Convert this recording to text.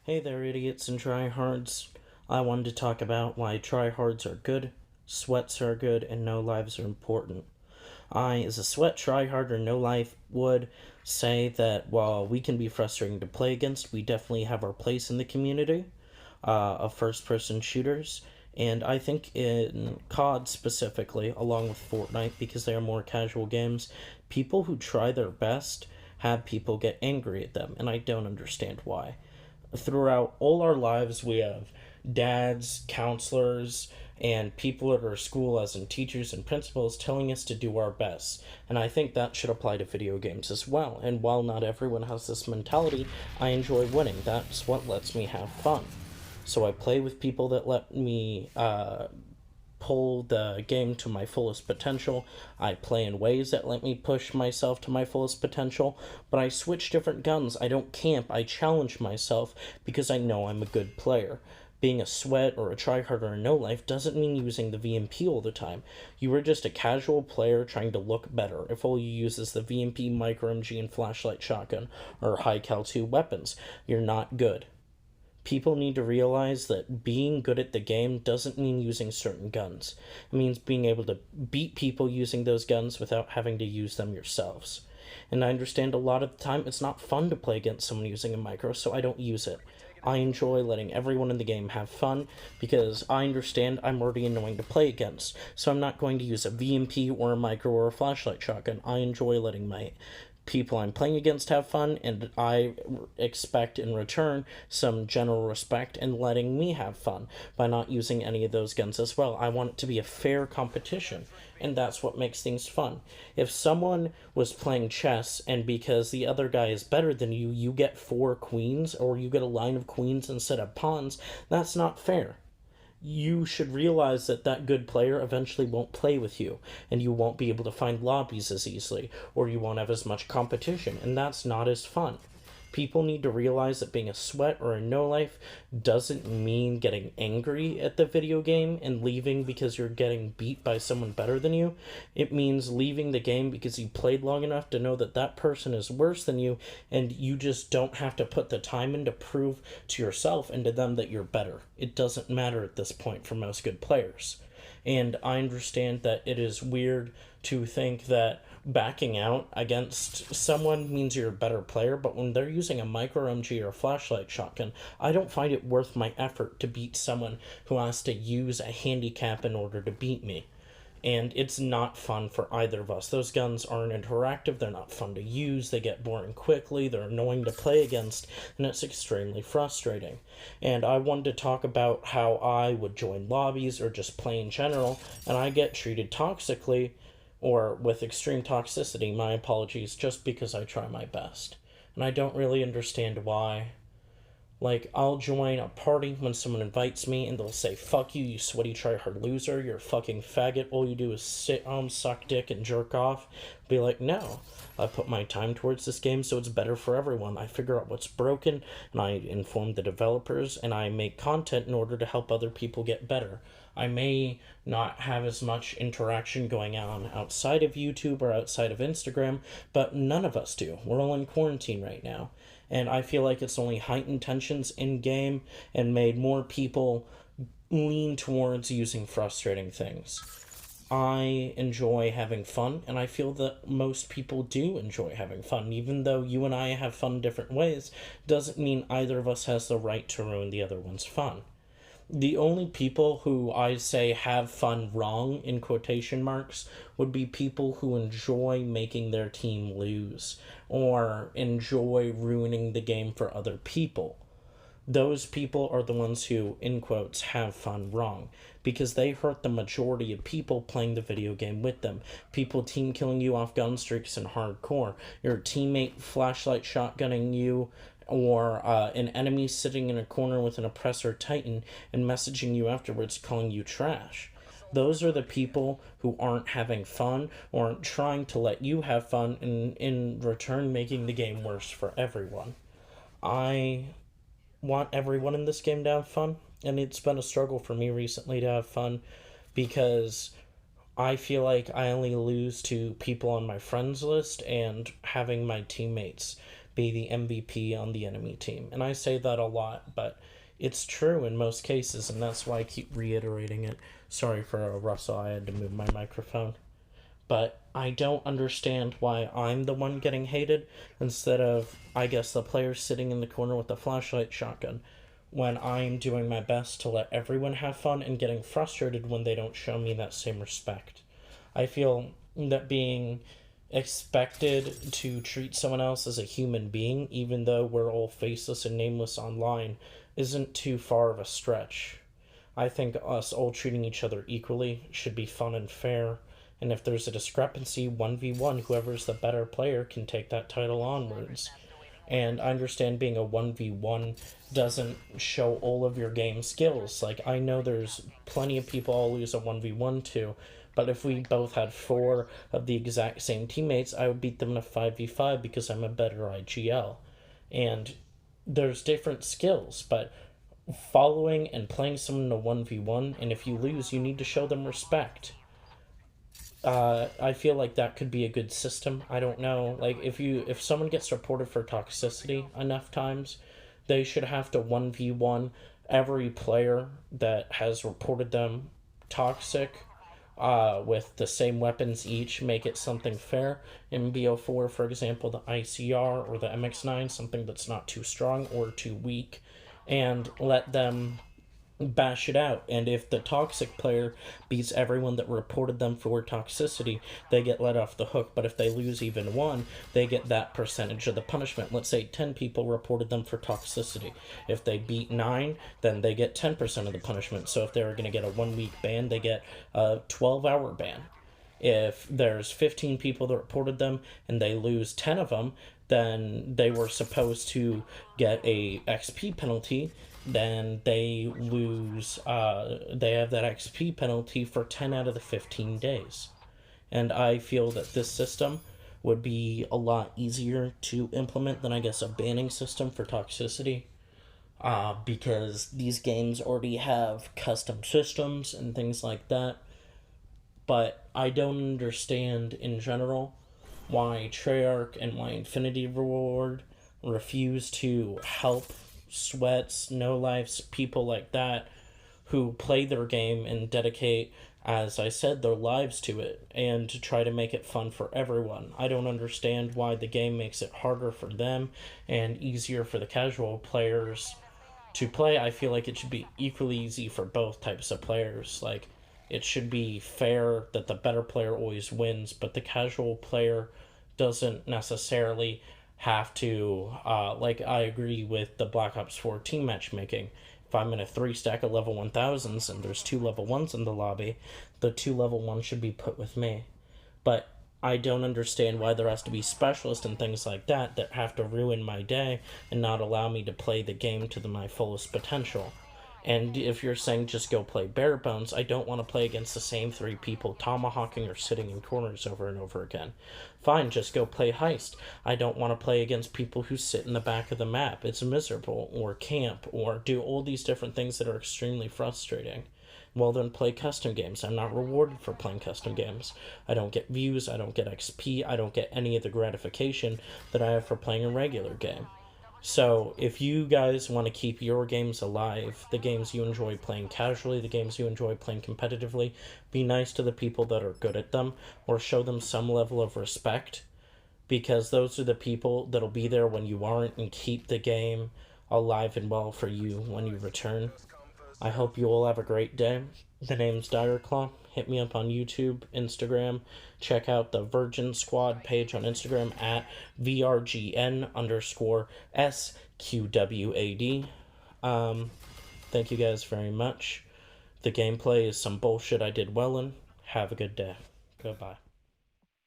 Hey there, idiots and tryhards. I wanted to talk about why tryhards are good, sweats are good, and no lives are important. I, as a sweat tryhard or no life, would say that while we can be frustrating to play against, we definitely have our place in the community of first person shooters. And I think in COD specifically, along with Fortnite, because they are more casual games, people who try their best have people get angry at them, and I don't understand why. Throughout all our lives, we have dads, counselors, and people at our school, as in teachers and principals, telling us to do our best. And I think that should apply to video games as well. And while not everyone has this mentality, I enjoy winning. That's what lets me have fun. So I play with people that let me pull the game to my fullest potential. I play in ways that let me push myself to my fullest potential, but I switch different guns. I don't camp, I challenge myself because I know I'm a good player. Being a sweat or a tryhard or a no life doesn't mean using the VMP all the time. You are just a casual player trying to look better if all you use is the VMP, micro MG, and flashlight shotgun or high cal 2 weapons. You're not good. People need to realize that being good at the game doesn't mean using certain guns. It means being able to beat people using those guns without having to use them yourselves. And I understand a lot of the time it's not fun to play against someone using a micro, so I don't use it. I enjoy letting everyone in the game have fun because I understand I'm already annoying to play against, so I'm not going to use a VMP or a micro or a flashlight shotgun. I enjoy letting my people I'm playing against have fun, and I expect in return some general respect and letting me have fun by not using any of those guns as well. I want it to be a fair competition, and that's what makes things fun. If someone was playing chess and because the other guy is better than you, you get four queens or you get a line of queens instead of pawns, that's not fair. You should realize that that good player eventually won't play with you, and you won't be able to find lobbies as easily, or you won't have as much competition, and that's not as fun. People need to realize that being a sweat or a no life doesn't mean getting angry at the video game and leaving because you're getting beat by someone better than you. It means leaving the game because you played long enough to know that that person is worse than you, and you just don't have to put the time in to prove to yourself and to them that you're better. It doesn't matter at this point for most good players. And I understand that it is weird to think that backing out against someone means you're a better player, but when they're using a micro MG or a flashlight shotgun, I don't find it worth my effort to beat someone who has to use a handicap in order to beat me. And it's not fun for either of us. Those guns aren't interactive, they're not fun to use, they get boring quickly, they're annoying to play against, and it's extremely frustrating. And I wanted to talk about how I would join lobbies or just play in general, and I get treated toxically or with extreme toxicity, my apologies, just because I try my best. And I don't really understand why. Like, I'll join a party when someone invites me and they'll say, fuck you, you sweaty tryhard loser, you're a fucking faggot, all you do is sit home, suck dick, and jerk off. Be like, no, I put my time towards this game so it's better for everyone. I figure out what's broken, and I inform the developers, and I make content in order to help other people get better. I may not have as much interaction going on outside of YouTube or outside of Instagram, but none of us do. We're all in quarantine right now. And I feel like it's only heightened tensions in game and made more people lean towards using frustrating things. I enjoy having fun, and I feel that most people do enjoy having fun. Even though you and I have fun different ways, doesn't mean either of us has the right to ruin the other one's fun. The only people who I say have fun wrong, in quotation marks, would be people who enjoy making their team lose or enjoy ruining the game for other people. Those people are the ones who, in quotes, have fun wrong because they hurt the majority of people playing the video game with them. People team killing you off gun streaks in hardcore, your teammate flashlight shotgunning you, or an enemy sitting in a corner with an oppressor titan and messaging you afterwards calling you trash. Those are the people who aren't having fun or aren't trying to let you have fun and in return making the game worse for everyone. I want everyone in this game to have fun, and it's been a struggle for me recently to have fun because I feel like I only lose to people on my friends list and having my teammates be the MVP on the enemy team. And I say that a lot, but it's true in most cases, and that's why I keep reiterating it. Sorry for a rustle, I had to move my microphone. But I don't understand why I'm the one getting hated instead of, I guess, the player sitting in the corner with the flashlight shotgun, when I'm doing my best to let everyone have fun and getting frustrated when they don't show me that same respect. I feel that being expected to treat someone else as a human being, even though we're all faceless and nameless online, isn't too far of a stretch. I think us all treating each other equally should be fun and fair, and if there's a discrepancy, 1v1, whoever's the better player can take that title onwards. And I understand being a 1v1 doesn't show all of your game skills. Like, I know there's plenty of people I'll lose a 1v1 to, but if we both had 4 of the exact same teammates, I would beat them in a 5v5 because I'm a better IGL. And there's different skills, but following and playing someone in a 1v1, and if you lose, you need to show them respect. I feel like that could be a good system. I don't know. Like, if someone gets reported for toxicity enough times, they should have to 1v1 every player that has reported them toxic, with the same weapons each, make it something fair. In BO4, for example, the ICR or the MX9, something that's not too strong or too weak, and let them bash it out. And if the toxic player beats everyone that reported them for toxicity, they get let off the hook. But if they lose even one, they get that percentage of the punishment. Let's say 10 people reported them for toxicity. If they beat 9, then they get 10% of the punishment. So if they were going to get a 1-week ban, they get a 12-hour ban. If there's 15 people that reported them and they lose 10 of them, then they were supposed to get a XP penalty. Then they lose, they have that XP penalty for 10 out of the 15 days. And I feel that this system would be a lot easier to implement than, I guess, a banning system for toxicity. Because these games already have custom systems and things like that. But I don't understand, in general, why Treyarch and why Infinity Ward refuse to help Sweats, No Lives, people like that who play their game and dedicate, as I said, their lives to it, and to try to make it fun for everyone. I don't understand why the game makes it harder for them and easier for the casual players to play. I feel like it should be equally easy for both types of players. Like, it should be fair that the better player always wins, but the casual player doesn't necessarily have to, like, I agree with the Black Ops 4 team matchmaking. If I'm in a 3-stack of level 1000s and there's 2 level 1s in the lobby, the 2 level 1s should be put with me. But I don't understand why there has to be specialists and things like that that have to ruin my day and not allow me to play the game to my fullest potential. And if you're saying just go play bare bones, I don't want to play against the same 3 people tomahawking or sitting in corners over and over again. Fine, just go play heist. I don't want to play against people who sit in the back of the map. It's miserable, or camp, or do all these different things that are extremely frustrating. Well, then play custom games. I'm not rewarded for playing custom games. I don't get views, I don't get XP, I don't get any of the gratification that I have for playing a regular game. So, if you guys want to keep your games alive, the games you enjoy playing casually, the games you enjoy playing competitively, be nice to the people that are good at them, or show them some level of respect, because those are the people that'll be there when you aren't and keep the game alive and well for you when you return. I hope you all have a great day. The name's Direclaw. Hit me up on YouTube, Instagram. Check out the Virgin Squad page on Instagram at VRGN_SQWAD. Thank you guys very much. The gameplay is some bullshit I did well in. Have a good day. Goodbye.